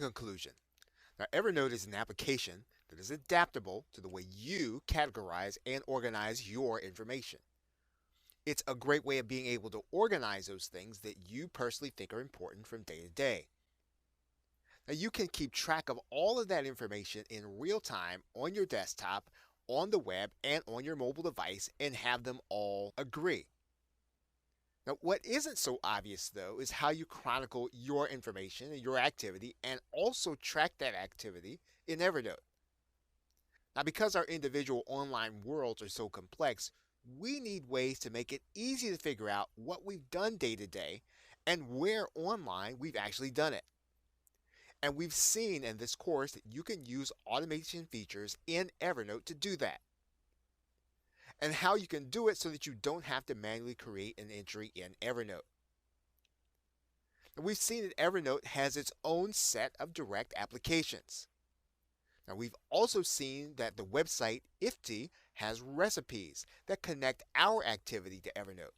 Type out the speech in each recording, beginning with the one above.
conclusion, now Evernote is an application that is adaptable to the way you categorize and organize your information. It's a great way of being able to organize those things that you personally think are important from day to day. Now you can keep track of all of that information in real time on your desktop, on the web, and on your mobile device and have them all agree. Now, what isn't so obvious though is how you chronicle your information and your activity and also track that activity in Evernote. Now, because our individual online worlds are so complex, we need ways to make it easy to figure out what we've done day to day and where online we've actually done it. And we've seen in this course that you can use automation features in Evernote to do that, and how you can do it so that you don't have to manually create an entry in Evernote. And we've seen that Evernote has its own set of direct applications. Now we've also seen that the website Ifty has recipes that connect our activity to Evernote.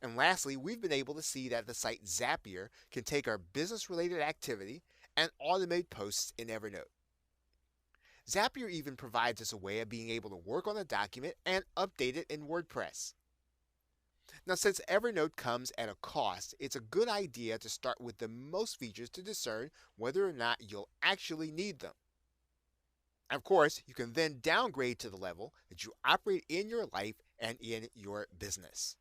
And lastly, we've been able to see that the site Zapier can take our business-related activity and automate posts in Evernote. Zapier even provides us a way of being able to work on a document and update it in WordPress. Now, since Evernote comes at a cost, it's a good idea to start with the most features to discern whether or not you'll actually need them. Of course, you can then downgrade to the level that you operate in your life and in your business.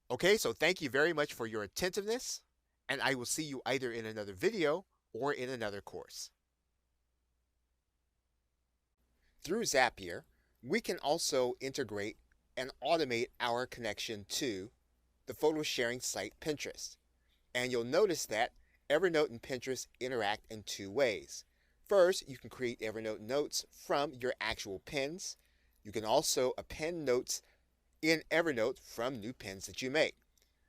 Okay, so thank you very much for your attentiveness, and I will see you either in another video or in another course. Through Zapier, we can also integrate and automate our connection to the photo sharing site Pinterest. And you'll notice that Evernote and Pinterest interact in two ways. First, you can create Evernote notes from your actual pins. You can also append notes in Evernote from new pins that you make.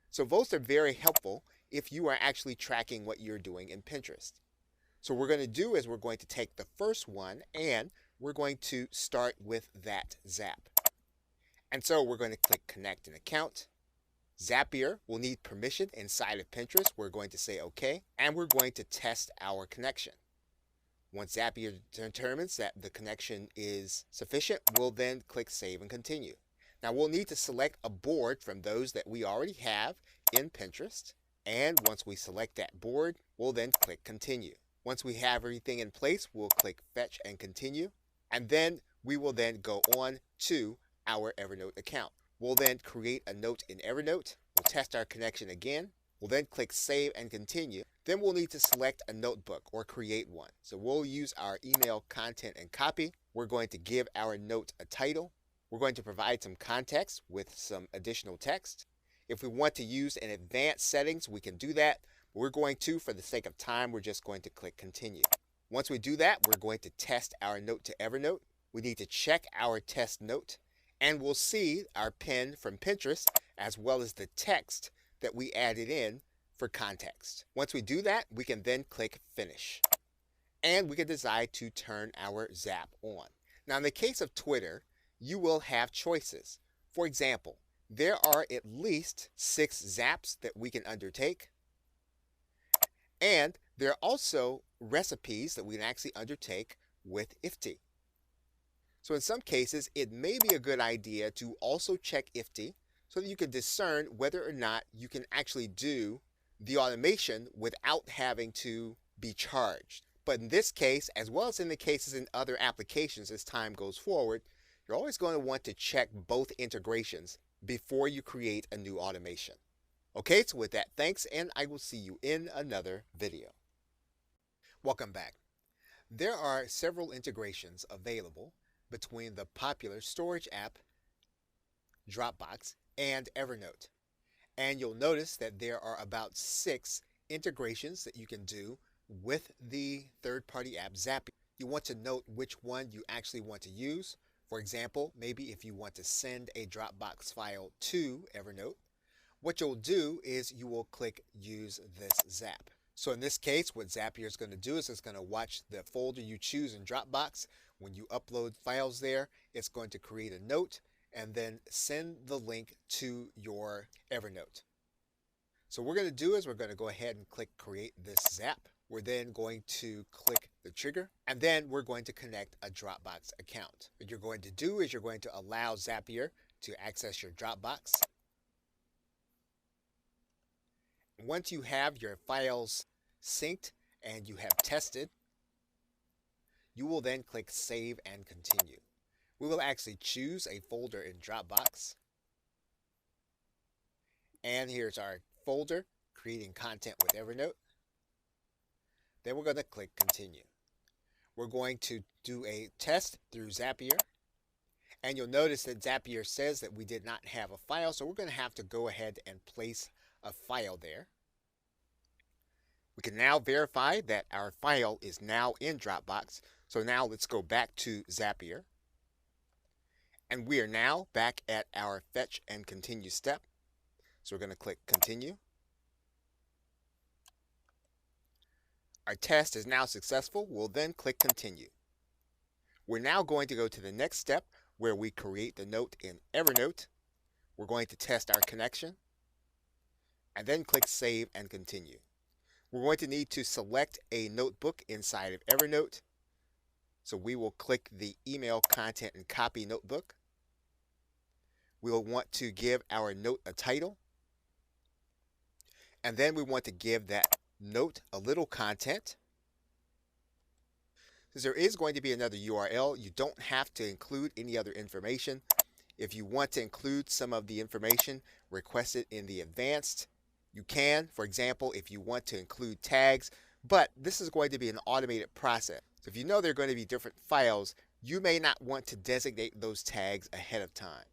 So both are very helpful if you are actually tracking what you're doing in Pinterest. So what we're going to do is we're going to take the first one and we're going to start with that Zap. And so we're going to click Connect an Account. Zapier will need permission inside of Pinterest. We're going to say OK, and we're going to test our connection. Once Zapier determines that the connection is sufficient, we'll then click Save and Continue. Now we'll need to select a board from those that we already have in Pinterest. And once we select that board, we'll then click Continue. Once we have everything in place, we'll click Fetch and Continue. And then we will then go on to our Evernote account. We'll then create a note in Evernote. We'll test our connection again. We'll then click Save and Continue. Then we'll need to select a notebook or create one. So we'll use our email content and copy. We're going to give our note a title. We're going to provide some context with some additional text. If we want to use an advanced settings, we can do that. We're going to, for the sake of time, we're just going to click Continue. Once we do that, we're going to test our note to Evernote. We need to check our test note, and we'll see our pin from Pinterest as well as the text that we added in for context. Once we do that, we can then click Finish, and we can decide to turn our Zap on. Now, in the case of Twitter, you will have choices. For example, there are at least 6 zaps that we can undertake, and there are also recipes that we can actually undertake with Ifty. So in some cases, it may be a good idea to also check Ifty so that you can discern whether or not you can actually do the automation without having to be charged. But in this case, as well as in the cases in other applications as time goes forward, you're always going to want to check both integrations before you create a new automation. Okay, so with that, thanks, and I will see you in another video. Welcome back. There are several integrations available between the popular storage app Dropbox and Evernote. And you'll notice that there are about 6 integrations that you can do with the third-party app Zapier. You want to note which one you actually want to use. For example, maybe if you want to send a Dropbox file to Evernote, what you'll do is you will click Use this Zap. So in this case, what Zapier is going to do is it's going to watch the folder you choose in Dropbox. When you upload files there, it's going to create a note and then send the link to your Evernote. So what we're going to do is we're going to go ahead and click Create this Zap. We're then going to click the trigger, and then we're going to connect a Dropbox account. What you're going to do is you're going to allow Zapier to access your Dropbox. Once you have your files synced and you have tested, you will then click Save and Continue. We will actually choose a folder in Dropbox. And here's our folder, Creating Content with Evernote. Then we're going to click Continue. We're going to do a test through Zapier. And you'll notice that Zapier says that we did not have a file, so we're going to have to go ahead and place a file there. We can now verify that our file is now in Dropbox. So now let's go back to Zapier. And we are now back at our Fetch and Continue step. So we're going to click Continue. Our test is now successful. We'll then click Continue. We're now going to go to the next step where we create the note in Evernote. We're going to test our connection and then click Save and Continue. We're going to need to select a notebook inside of Evernote. So we will click the Email Content and Copy notebook. We'll want to give our note a title. And then we want to give that note a little content. Since there is going to be another URL, you don't have to include any other information. If you want to include some of the information requested in the advanced, you can. For example, if you want to include tags, but this is going to be an automated process. So if you know there are going to be different files, you may not want to designate those tags ahead of time.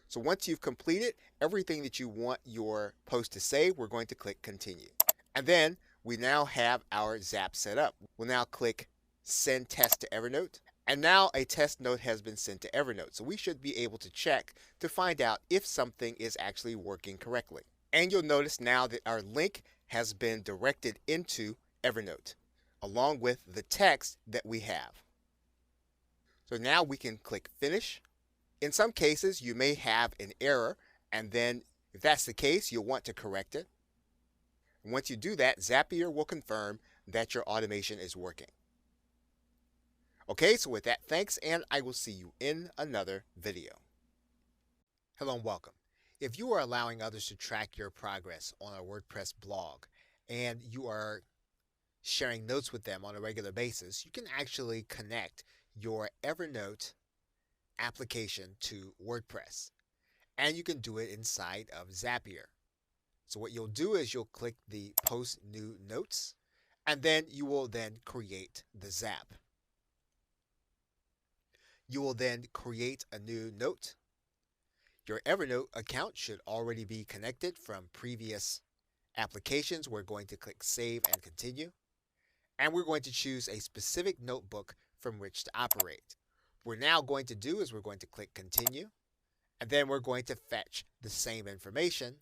So once you've completed everything that you want your post to say, we're going to click Continue. And then we now have our Zap set up. We'll now click Send Test to Evernote. And now a test note has been sent to Evernote. So we should be able to check to find out if something is actually working correctly. And you'll notice now that our link has been directed into Evernote, along with the text that we have. So now we can click Finish. In some cases, you may have an error, and then if that's the case, you'll want to correct it. And once you do that, Zapier will confirm that your automation is working. Okay, so with that, thanks, and I will see you in another video. Hello and welcome. If you are allowing others to track your progress on a WordPress blog, and you are sharing notes with them on a regular basis, you can actually connect your Evernote application to WordPress, and you can do it inside of Zapier. So what you'll do is you'll click the Post New Notes, and then you will then create the Zap. You will then create a new note. Your Evernote account should already be connected from previous applications. We're going to click Save and Continue, and we're going to choose a specific notebook from which to operate. What we're now going to do is we're going to click Continue, and then we're going to fetch the same information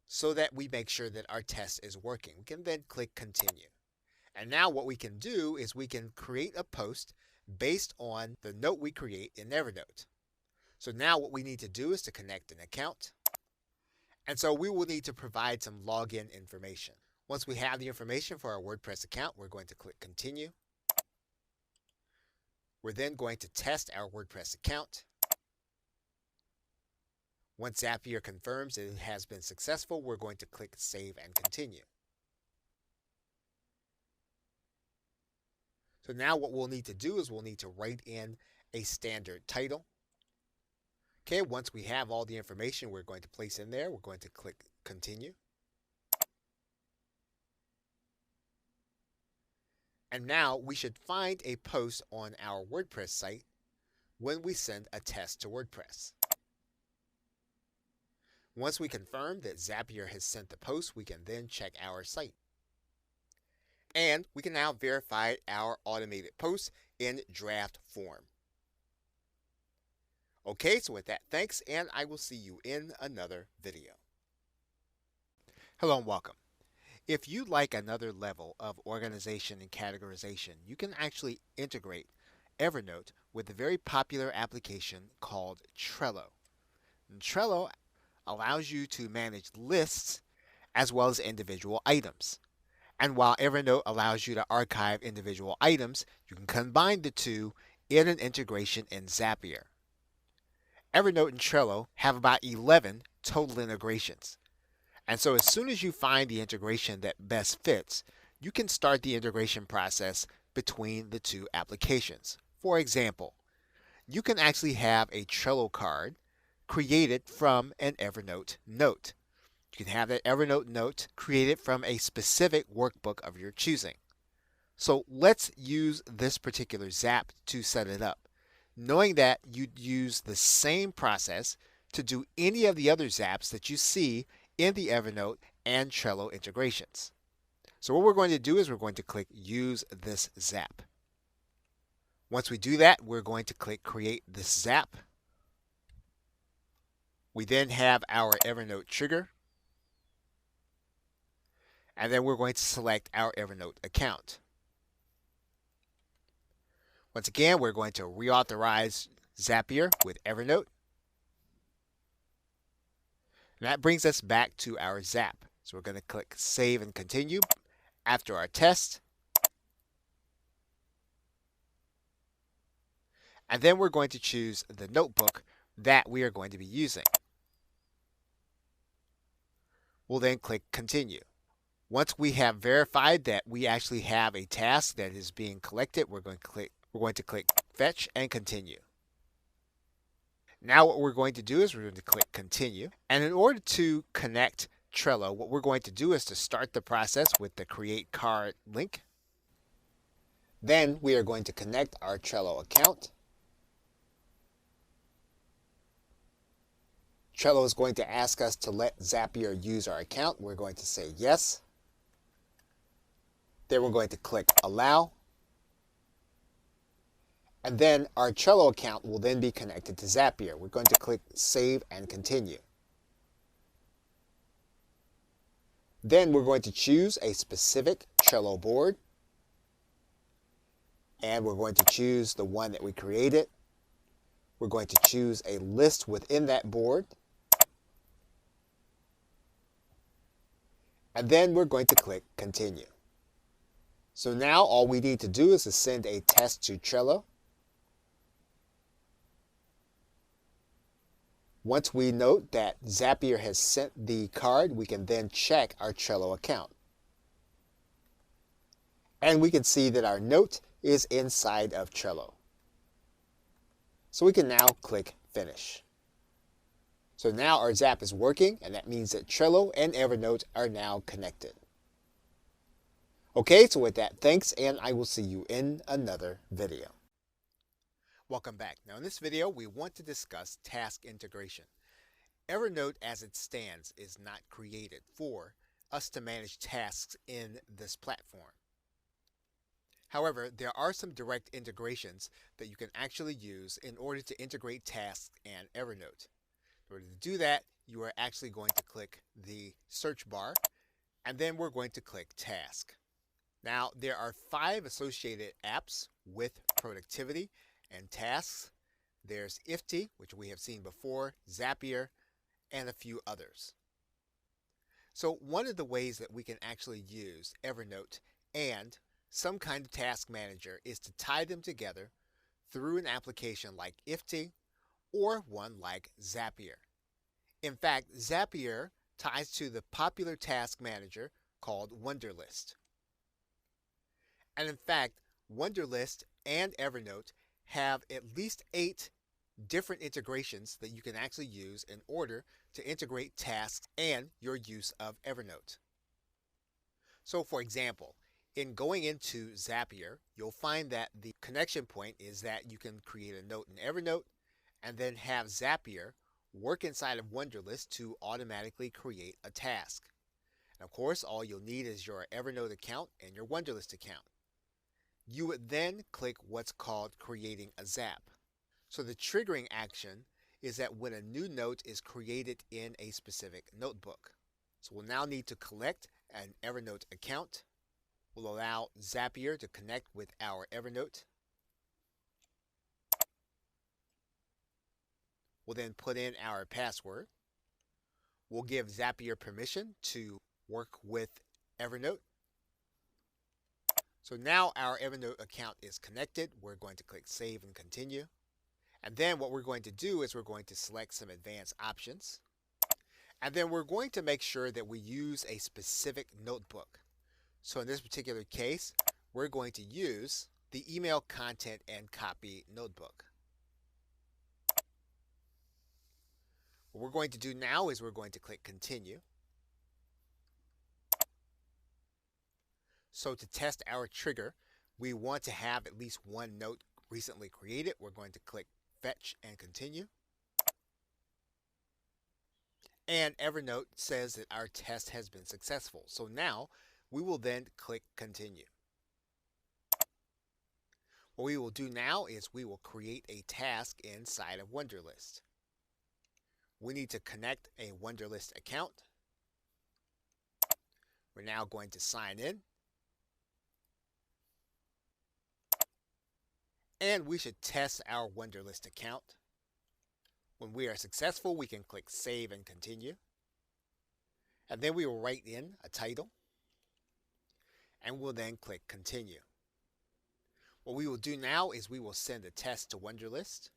so that we make sure that our test is working. We can then click Continue. And now what we can do is we can create a post based on the note we create in Evernote. So now what we need to do is to connect an account. And so we will need to provide some login information. Once we have the information for our WordPress account, we're going to click Continue. We're then going to test our WordPress account. Once Zapier confirms that it has been successful, we're going to click Save and Continue. So now what we'll need to do is we'll need to write in a standard title. Okay, once we have all the information we're going to place in there, we're going to click Continue. And now we should find a post on our WordPress site when we send a test to WordPress. Once we confirm that Zapier has sent the post, we can then check our site. And we can now verify our automated post in draft form. Okay, so with that, thanks, and I will see you in another video. Hello and welcome. If you'd like another level of organization and categorization, you can actually integrate Evernote with a very popular application called Trello. And Trello allows you to manage lists as well as individual items. And while Evernote allows you to archive individual items, you can combine the two in an integration in Zapier. Evernote and Trello have about 11 total integrations. And so as soon as you find the integration that best fits, you can start the integration process between the two applications. For example, you can actually have a Trello card created from an Evernote note. You can have that Evernote note created from a specific workbook of your choosing. So let's use this particular Zap to set it up, knowing that you'd use the same process to do any of the other Zaps that you see in the Evernote and Trello integrations. So what we're going to do is we're going to click Use this Zap. Once we do that, we're going to click Create this Zap. We then have our Evernote trigger, and then we're going to select our Evernote account. Once again, we're going to reauthorize Zapier with Evernote. And that brings us back to our Zap. So we're going to click Save and Continue after our test. And then we're going to choose the notebook that we are going to be using. We'll then click Continue. Once we have verified that we actually have a task that is being collected, we're going to click Fetch and Continue. Now what we're going to do is we're going to click Continue. And in order to connect Trello, what we're going to do is to start the process with the Create Card link. Then we are going to connect our Trello account. Trello is going to ask us to let Zapier use our account. We're going to say yes. Then we're going to click Allow. And then our Trello account will then be connected to Zapier. We're going to click Save and Continue. Then we're going to choose a specific Trello board. And we're going to choose the one that we created. We're going to choose a list within that board. And then we're going to click Continue. So now all we need to do is to send a test to Trello. Once we note that Zapier has sent the card, we can then check our Trello account. And we can see that our note is inside of Trello. So we can now click Finish. So now our Zap is working, and that means that Trello and Evernote are now connected. Okay, so with that, thanks, and I will see you in another video. Welcome back. Now in this video, we want to discuss task integration. Evernote as it stands is not created for us to manage tasks in this platform. However, there are some direct integrations that you can actually use in order to integrate tasks and Evernote. In order to do that, you are actually going to click the search bar, and then we're going to click Task. Now, there are 5 associated apps with productivity and tasks. There's Ifty, which we have seen before, Zapier, and a few others. So one of the ways that we can actually use Evernote and some kind of task manager is to tie them together through an application like Ifty or one like Zapier. In fact, Zapier ties to the popular task manager called Wunderlist. And in fact, Wunderlist and Evernote have at least 8 different integrations that you can actually use in order to integrate tasks and your use of Evernote. So for example, in going into Zapier, you'll find that the connection point is that you can create a note in Evernote and then have Zapier work inside of Wunderlist to automatically create a task. And of course, all you'll need is your Evernote account and your Wunderlist account. You would then click what's called creating a Zap. So the triggering action is that when a new note is created in a specific notebook. So we'll now need to collect an Evernote account. We'll allow Zapier to connect with our Evernote. We'll then put in our password. We'll give Zapier permission to work with Evernote. So now our Evernote account is connected. We're going to click Save and Continue. And then what we're going to do is we're going to select some advanced options. And then we're going to make sure that we use a specific notebook. So in this particular case, we're going to use the email content and copy notebook. What we're going to do now is we're going to click Continue. So to test our trigger, we want to have at least one note recently created. We're going to click Fetch and Continue. And Evernote says that our test has been successful. So now we will then click Continue. What we will do now is we will create a task inside of Wunderlist. We need to connect a Wunderlist account. We're now going to sign in. And we should test our Wunderlist account. When we are successful, we can click Save and Continue. And then we will write in a title. And we'll then click Continue. What we will do now is we will send a test to Wunderlist.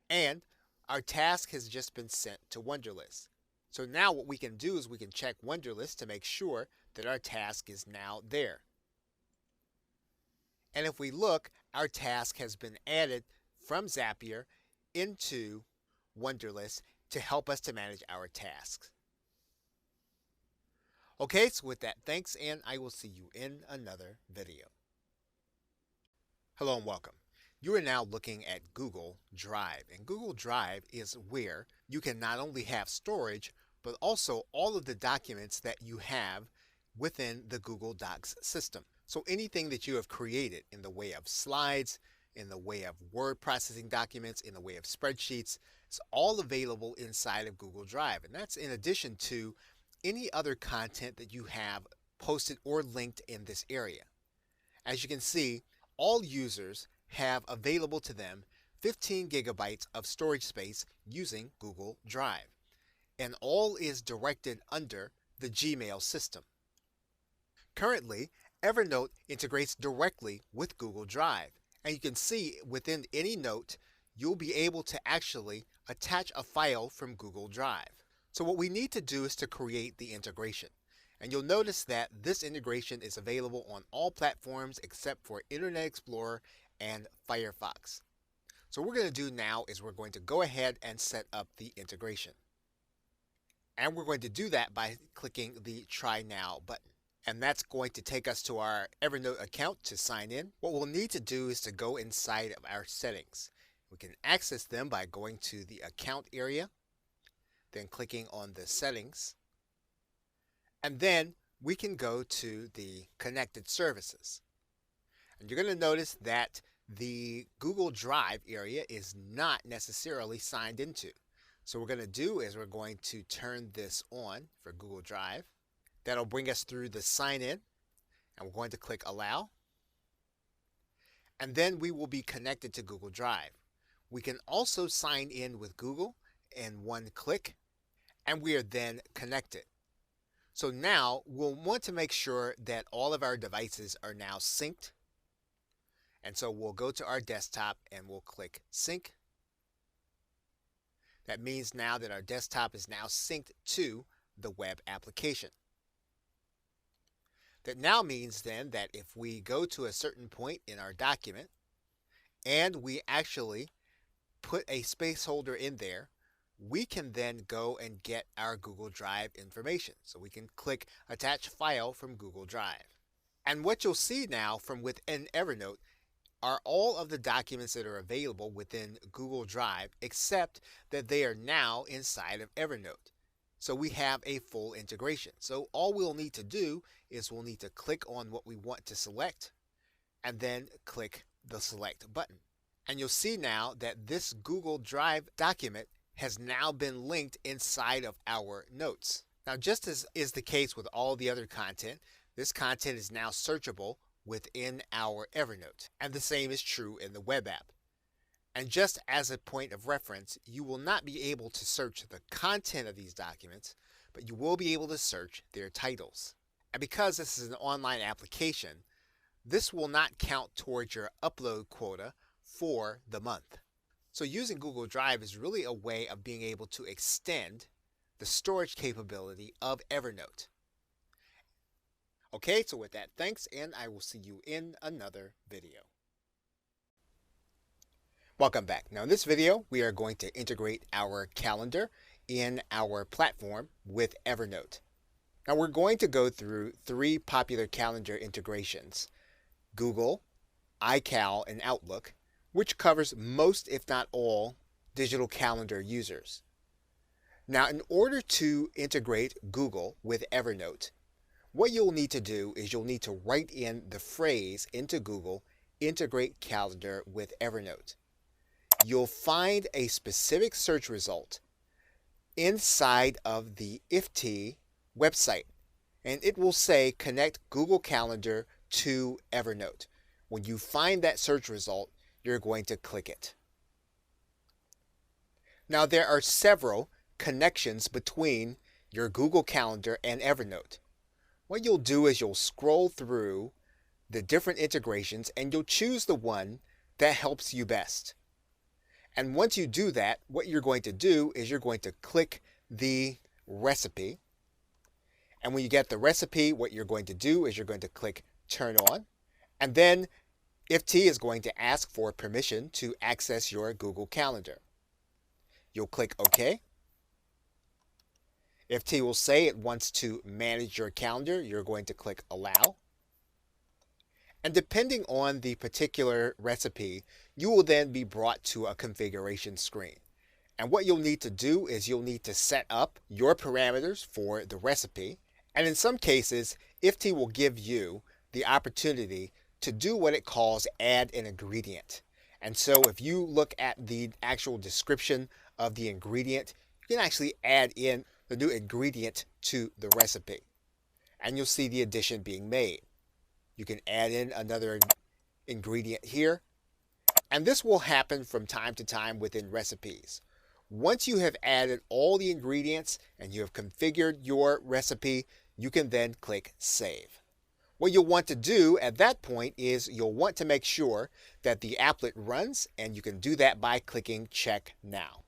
And our task has just been sent to Wunderlist. So now what we can do is we can check Wunderlist to make sure that our task is now there. And if we look, our task has been added from Zapier into Wunderlist to help us to manage our tasks. Okay, so with that, thanks, and I will see you in another video. Hello and welcome. You are now looking at Google Drive, and Google Drive is where you can not only have storage, but also all of the documents that you have within the Google Docs system. So anything that you have created in the way of slides, in the way of word processing documents, in the way of spreadsheets, it's all available inside of Google Drive. And that's in addition to any other content that you have posted or linked in this area. As you can see, all users have available to them 15 gigabytes of storage space using Google Drive. And all is directed under the Gmail system. Currently, Evernote integrates directly with Google Drive. And you can see within any note, you'll be able to actually attach a file from Google Drive. So what we need to do is to create the integration. And you'll notice that this integration is available on all platforms except for Internet Explorer and Firefox. So what we're going to do now is we're going to go ahead and set up the integration. And we're going to do that by clicking the Try Now button. And that's going to take us to our Evernote account to sign in. What we'll need to do is to go inside of our settings. We can access them by going to the account area, then clicking on the settings, and then we can go to the connected services. And you're going to notice that the Google Drive area is not necessarily signed into. So what we're going to do is we're going to turn this on for Google Drive. That'll bring us through the sign in, and we're going to click Allow. And then we will be connected to Google Drive. We can also sign in with Google in one click, and we are then connected. So now we'll want to make sure that all of our devices are now synced. And so we'll go to our desktop and we'll click Sync. That means now that our desktop is now synced to the web application. That now means then that if we go to a certain point in our document and we actually put a spaceholder in there, we can then go and get our Google Drive information. So we can click Attach File from Google Drive. And what you'll see now from within Evernote are all of the documents that are available within Google Drive, except that they are now inside of Evernote. So we have a full integration. So all we'll need to do is we'll need to click on what we want to select and then click the select button. And you'll see now that this Google Drive document has now been linked inside of our notes. Now, just as is the case with all the other content, this content is now searchable within our Evernote. And the same is true in the web app. And just as a point of reference, you will not be able to search the content of these documents, but you will be able to search their titles. And because this is an online application, this will not count towards your upload quota for the month. So using Google Drive is really a way of being able to extend the storage capability of Evernote. Okay, so with that, thanks, and I will see you in another video. Welcome back. Now in this video, we are going to integrate our calendar in our platform with Evernote. Now we're going to go through 3 popular calendar integrations: Google, iCal, and Outlook, which covers most, if not all, digital calendar users. Now in order to integrate Google with Evernote, what you'll need to do is you'll need to write in the phrase into Google, integrate calendar with Evernote. You'll find a specific search result inside of the IFT website, and it will say connect Google Calendar to Evernote. When you find that search result, you're going to click it. Now there are several connections between your Google Calendar and Evernote. What you'll do is you'll scroll through the different integrations and you'll choose the one that helps you best. And once you do that, what you're going to do is you're going to click the recipe. And when you get the recipe, what you're going to do is you're going to click turn on. And then IFT is going to ask for permission to access your Google Calendar. You'll click OK. IFT will say it wants to manage your calendar. You're going to click allow. And depending on the particular recipe, you will then be brought to a configuration screen. And what you'll need to do is you'll need to set up your parameters for the recipe. And in some cases, IFT will give you the opportunity to do what it calls add an ingredient. And so if you look at the actual description of the ingredient, you can actually add in the new ingredient to the recipe. And you'll see the addition being made. You can add in another ingredient here. And this will happen from time to time within recipes. Once you have added all the ingredients and you have configured your recipe, you can then click Save. What you'll want to do at that point is you'll want to make sure that the applet runs, and you can do that by clicking Check Now.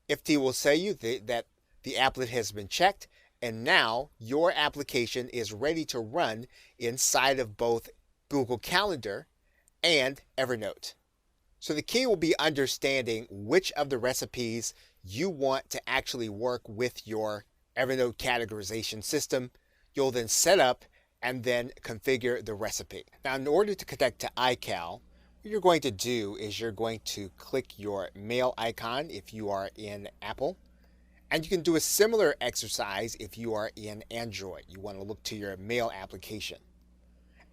IFT will say you that the applet has been checked, and now your application is ready to run inside of both Google Calendar and Evernote. So the key will be understanding which of the recipes you want to actually work with your Evernote categorization system. You'll then set up and then configure the recipe. Now in order to connect to iCal, what you're going to do is you're going to click your mail icon if you are in Apple. And you can do a similar exercise if you are in Android. You want to look to your mail application.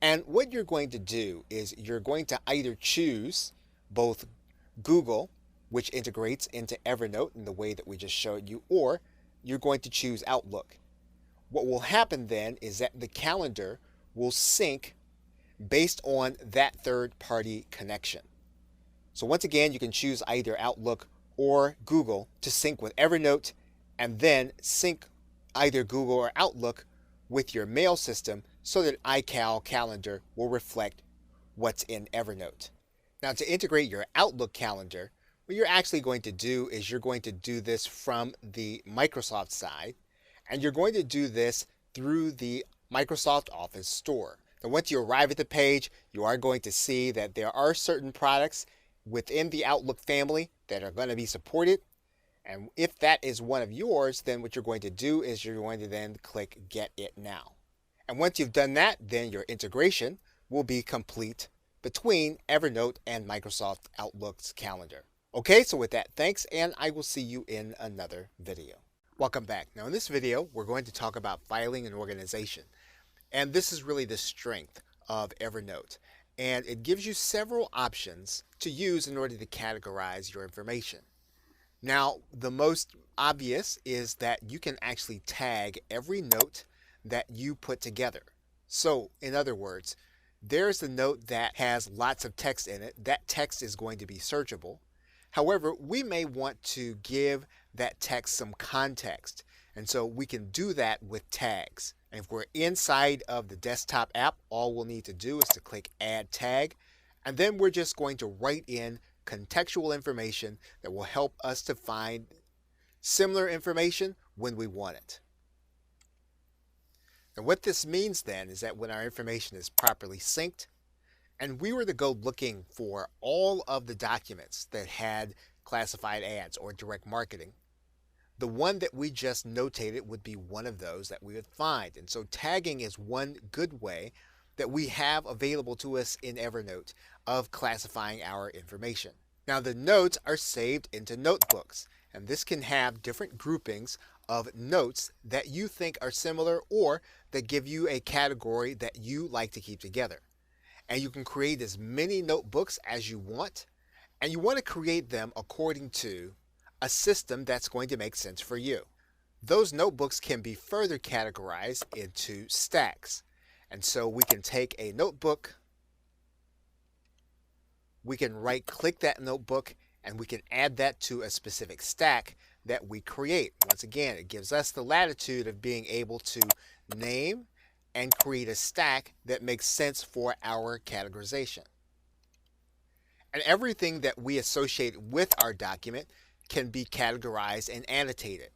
And what you're going to do is you're going to either choose both Google, which integrates into Evernote in the way that we just showed you, or you're going to choose Outlook. What will happen then is that the calendar will sync based on that third-party connection. So once again, you can choose either Outlook or Google to sync with Evernote, and then sync either Google or Outlook with your mail system so that iCal calendar will reflect what's in Evernote. Now to integrate your Outlook calendar, what you're actually going to do is you're going to do this from the Microsoft side, and you're going to do this through the Microsoft Office store. Now once you arrive at the page, you are going to see that there are certain products within the Outlook family that are going to be supported. And if that is one of yours, then what you're going to do is you're going to then click Get It Now. And once you've done that, then your integration will be complete between Evernote and Microsoft Outlook's calendar. Okay, so with that, thanks, and I will see you in another video. Welcome back. Now in this video, we're going to talk about filing and organization. And this is really the strength of Evernote. And it gives you several options to use in order to categorize your information. Now, the most obvious is that you can actually tag every note that you put together. So, in other words, there's a note that has lots of text in it. That text is going to be searchable. However, we may want to give that text some context. And so we can do that with tags. And if we're inside of the desktop app, all we'll need to do is to click Add Tag, and then we're just going to write in contextual information that will help us to find similar information when we want it. And what this means then is that when our information is properly synced, and we were to go looking for all of the documents that had classified ads or direct marketing, the one that we just notated would be one of those that we would find. And so tagging is one good way that we have available to us in Evernote of classifying our information. Now the notes are saved into notebooks, and this can have different groupings of notes that you think are similar or that give you a category that you like to keep together. And you can create as many notebooks as you want, and you want to create them according to a system that's going to make sense for you. Those notebooks can be further categorized into stacks. And so we can take a notebook, we can right-click that notebook, and we can add that to a specific stack that we create. Once again, it gives us the latitude of being able to name and create a stack that makes sense for our categorization. And everything that we associate with our document can be categorized and annotated.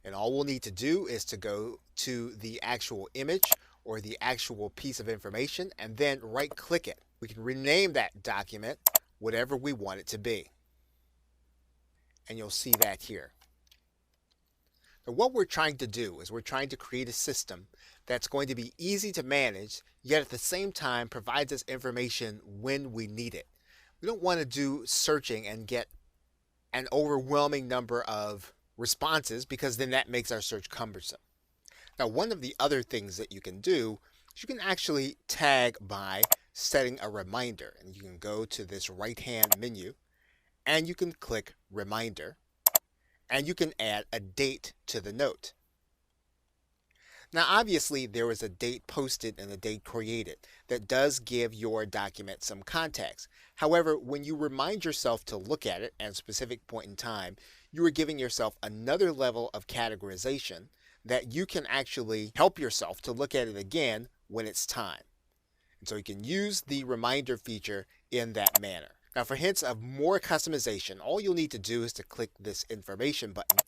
And all we'll need to do is to go to the actual image or the actual piece of information and then right-click it. We can rename that document whatever we want it to be. And you'll see that here. Now what we're trying to do is we're trying to create a system that's going to be easy to manage, yet at the same time provides us information when we need it. We don't want to do searching and get an overwhelming number of responses, because then that makes our search cumbersome. Now, one of the other things that you can do is you can actually tag by setting a reminder. And you can go to this right-hand menu and you can click Reminder, and you can add a date to the note. Now, obviously, there was a date posted and a date created that does give your document some context. However, when you remind yourself to look at it at a specific point in time, you are giving yourself another level of categorization that you can actually help yourself to look at it again when it's time. And so you can use the reminder feature in that manner. Now, for hints of more customization, all you'll need to do is to click this information button.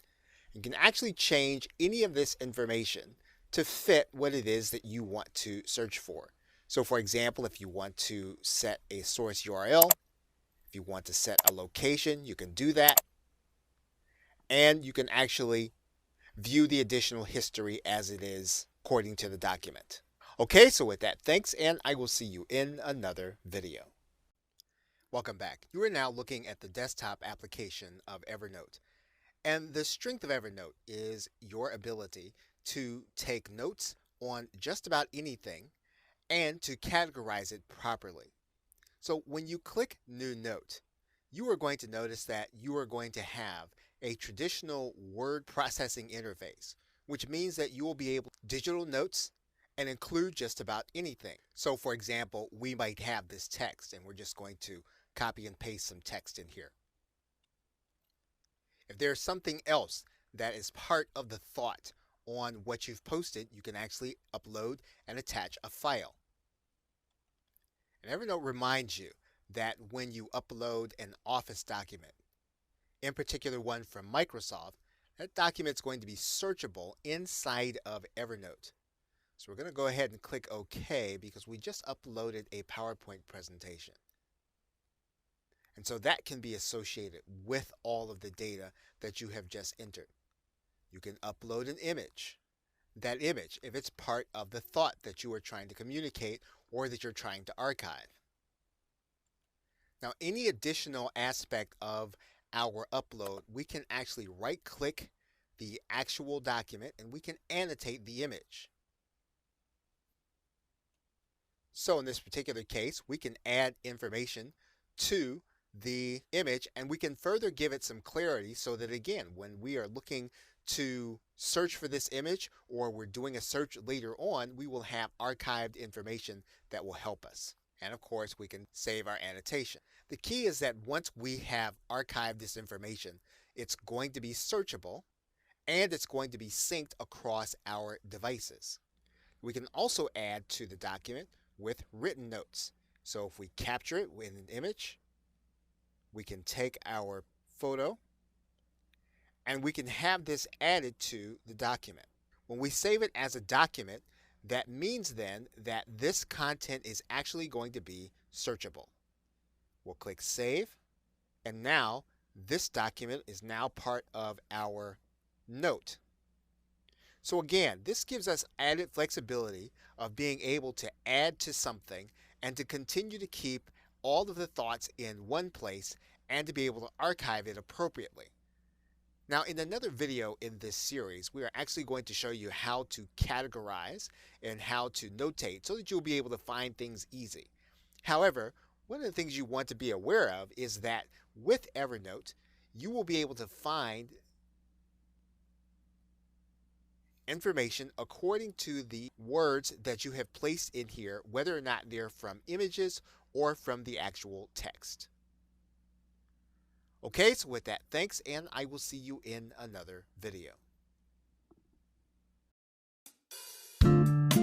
You can actually change any of this information to fit what it is that you want to search for. So for example, if you want to set a source URL, if you want to set a location, you can do that. And you can actually view the additional history as it is according to the document. Okay, so with that, thanks, and I will see you in another video. Welcome back. You are now looking at the desktop application of Evernote. And the strength of Evernote is your ability to take notes on just about anything and to categorize it properly. So when you click New Note, you are going to notice that you are going to have a traditional word processing interface, which means that you will be able to digital notes and include just about anything. So for example, we might have this text and we're just going to copy and paste some text in here. If there's something else that is part of the thought on what you've posted, you can actually upload and attach a file. And Evernote reminds you that when you upload an Office document, in particular one from Microsoft, that document's going to be searchable inside of Evernote. So we're going to go ahead and click OK because we just uploaded a PowerPoint presentation. And so that can be associated with all of the data that you have just entered. You can upload an image. That image, if it's part of the thought that you are trying to communicate or that you're trying to archive. Now, any additional aspect of our upload, we can actually right-click the actual document and we can annotate the image. So in this particular case, we can add information to the image and we can further give it some clarity so that, again, when we are looking to search for this image or we're doing a search later on, we will have archived information that will help us. And of course, we can save our annotation. The key is that once we have archived this information, it's going to be searchable and it's going to be synced across our devices. We can also add to the document with written notes. So if we capture it with an image, we can take our photo and we can have this added to the document. When we save it as a document, that means then that this content is actually going to be searchable. We'll click Save, and now this document is now part of our note. So again, this gives us added flexibility of being able to add to something and to continue to keep all of the thoughts in one place and to be able to archive it appropriately. Now, in another video in this series, we are actually going to show you how to categorize and how to notate so that you'll be able to find things easy. However, one of the things you want to be aware of is that with Evernote, you will be able to find information according to the words that you have placed in here, whether or not they're from images or from the actual text. Okay, so with that, thanks, and I will see you in another video.